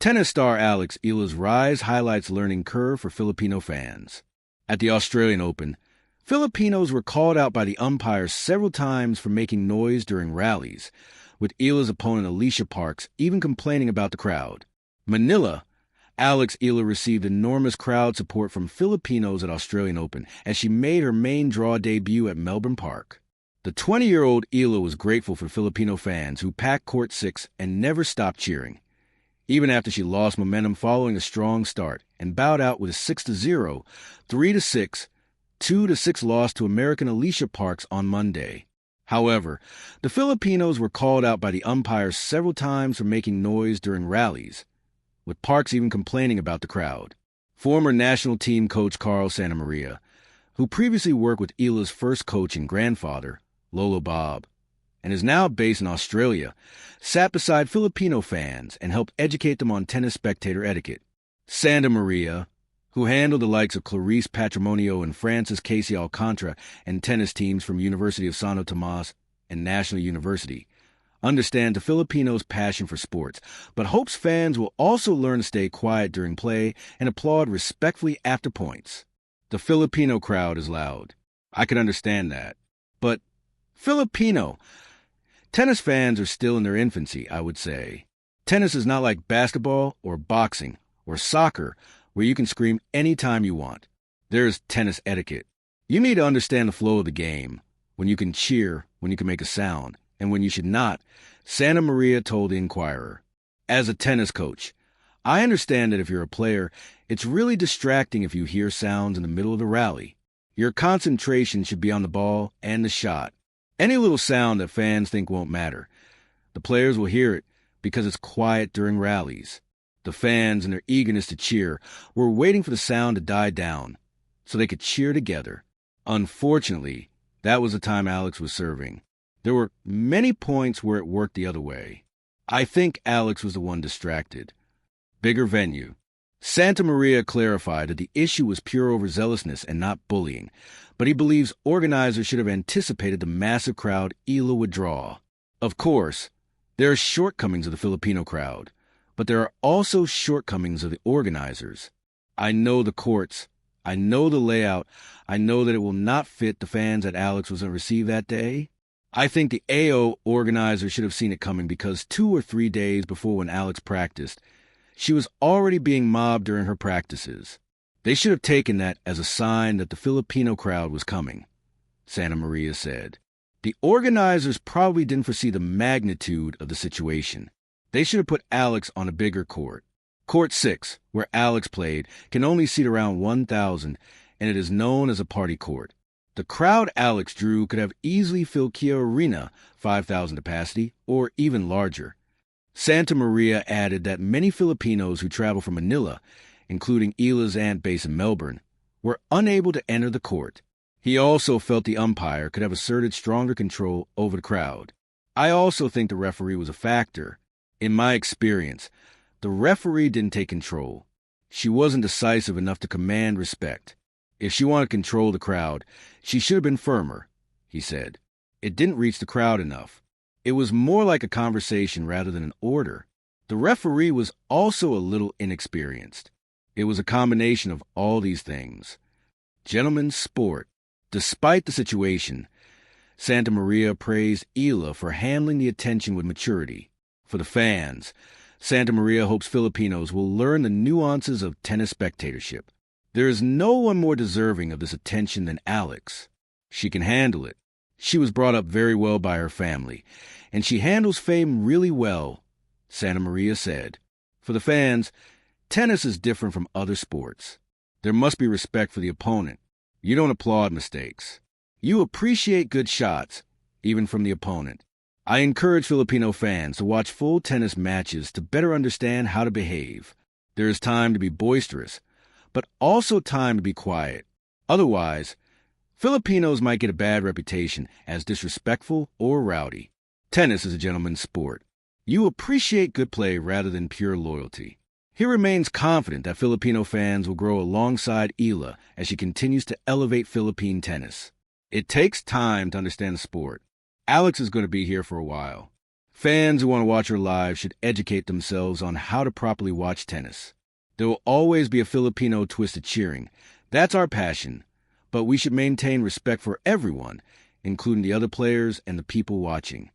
Tennis star Alex Eala's rise highlights learning curve for Filipino fans. At the Australian Open, Filipinos were called out by the umpires several times for making noise during rallies, with Eala's opponent Alycia Parks even complaining about the crowd. MANILA, Alex Eala received enormous crowd support from Filipinos at Australian Open as she made her main draw debut at Melbourne Park. The 20-year-old Eala was grateful for Filipino fans who packed Court 6 and never stopped cheering, even after she lost momentum following a strong start and bowed out with a 6-0, 3-6, 2-6 loss to American Alycia Parks on Monday. However, the Filipinos were called out by the umpires several times for making noise during rallies, with Parks even complaining about the crowd. Former national team coach Carl Santamaria, who previously worked with Eala's first coach and grandfather, Lolo Bob, and is now based in Australia, sat beside Filipino fans and helped educate them on tennis spectator etiquette. Santamaria, who handled the likes of Clarice Patrimonio and Francis Casey Alcantara and tennis teams from University of Santo Tomas and National University, understands the Filipinos' passion for sports, but hopes fans will also learn to stay quiet during play and applaud respectfully after points. The Filipino crowd is loud. I can understand that. But Filipino. Tennis fans are still in their infancy, I would say. Tennis is not like basketball or boxing or soccer, where you can scream anytime you want. There's tennis etiquette. You need to understand the flow of the game, when you can cheer, when you can make a sound, and when you should not, Santamaria told the Inquirer. As a tennis coach, I understand that if you're a player, it's really distracting if you hear sounds in the middle of the rally. Your concentration should be on the ball and the shot. Any little sound that fans think won't matter, the players will hear it because it's quiet during rallies. The fans, in their eagerness to cheer, were waiting for the sound to die down so they could cheer together. Unfortunately, that was the time Alex was serving. There were many points where it worked the other way. I think Alex was the one distracted. Bigger venue. Santamaria clarified that the issue was pure overzealousness and not bullying, but he believes organizers should have anticipated the massive crowd Eala would draw. Of course, there are shortcomings of the Filipino crowd, but there are also shortcomings of the organizers. I know the courts. I know the layout. I know that it will not fit the fans that Alex was going to receive that day. I think the AO organizer should have seen it coming because 2 or 3 days before when Alex practiced, she was already being mobbed during her practices. They should have taken that as a sign that the Filipino crowd was coming, Santamaria said. The organizers probably didn't foresee the magnitude of the situation. They should have put Alex on a bigger court. Court 6, where Alex played, can only seat around 1,000, and it is known as a party court. The crowd Alex drew could have easily filled Kia Arena, 5,000 capacity, or even larger. Santamaria added that many Filipinos who travel from Manila, including Eala's aunt based in Melbourne, were unable to enter the court. He also felt the umpire could have asserted stronger control over the crowd. I also think the referee was a factor. In my experience, the referee didn't take control. She wasn't decisive enough to command respect. If she wanted to control the crowd, she should have been firmer, he said. It didn't reach the crowd enough. It was more like a conversation rather than an order. The referee was also a little inexperienced. It was a combination of all these things. Gentlemen's sport. Despite the situation, Santamaria praised Eala for handling the attention with maturity. For the fans, Santamaria hopes Filipinos will learn the nuances of tennis spectatorship. There is no one more deserving of this attention than Alex. She can handle it. She was brought up very well by her family, and she handles fame really well, Santamaria said. For the fans, tennis is different from other sports. There must be respect for the opponent. You don't applaud mistakes. You appreciate good shots, even from the opponent. I encourage Filipino fans to watch full tennis matches to better understand how to behave. There is time to be boisterous, but also time to be quiet. Otherwise, Filipinos might get a bad reputation as disrespectful or rowdy. Tennis is a gentleman's sport. You appreciate good play rather than pure loyalty. He remains confident that Filipino fans will grow alongside Eala as she continues to elevate Philippine tennis. It takes time to understand the sport. Alex is going to be here for a while. Fans who want to watch her live should educate themselves on how to properly watch tennis. There will always be a Filipino twist to cheering. That's our passion. But we should maintain respect for everyone, including the other players and the people watching.